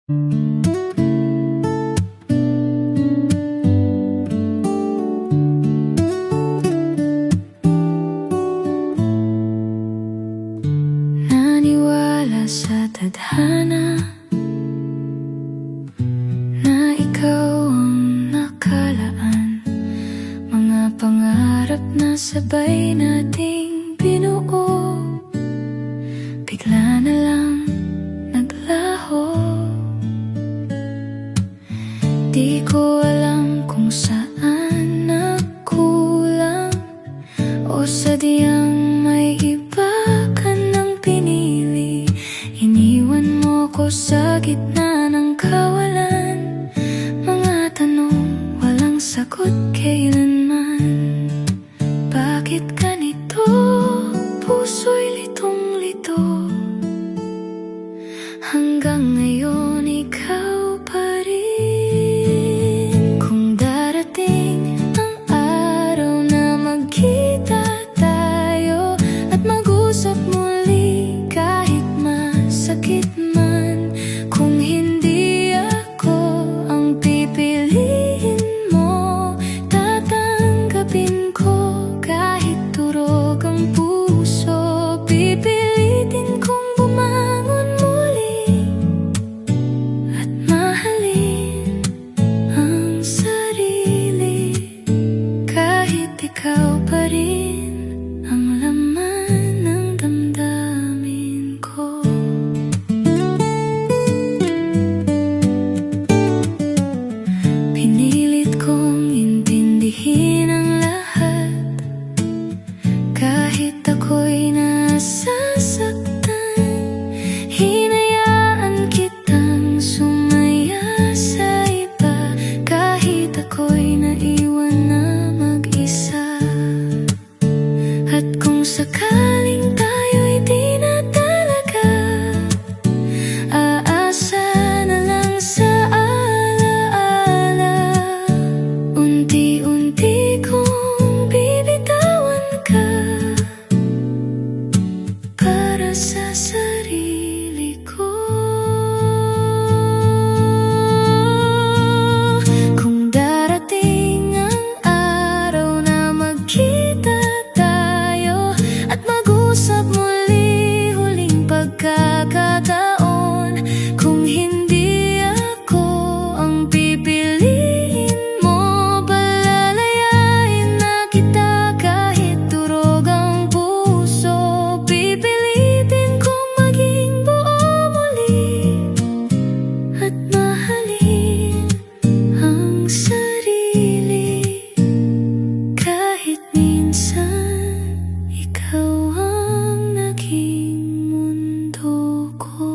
Naniwala sa tadhana na ikaw ang nakalaan, mga pangarap na sabay nating binuo, bigla na lang naglaho. Di ko alam kung saan nagkulang o sadyang may iba ka nang pinili. Iniwan mo ko sa gitna ng kawalan, mga tanong walang sagot kailanman. Bakit ganito? Puso'y litong-lito. Hanggang ngayon ikaw pa rin. Kung darating ang araw na magkita tayo at mag-usap muli kahit masakit man, kung hindi ako ang pipiliin mo, tatanggapin ko kahit durog ang puso. Pipilitin kong bumangon muli at mahalin ang sarili, kahit ikaw pa rin ang laman ng damdamin ko. Pinilit kong intindihin ang lahat, kahit ako'y nasasaktan. Hinayaan kitang sumaya sa iba, kahit ako'y naiwan na mag-isa. At kung sakaling tayo'y di na talaga, aasa na lang sa alaala. Unti-unti kong bibitawan ka para sa sarili ko. Kung darating ang araw na magkita tayo at mag-usap muli, huling pagkakataon, kung hindi ako ang pipiliin mo, palalayain na kita kahit durog ang puso. Pipilitin kong maging buo muli at mahalin ang sarili, kahit minsan ikaw ang naging mundo ko.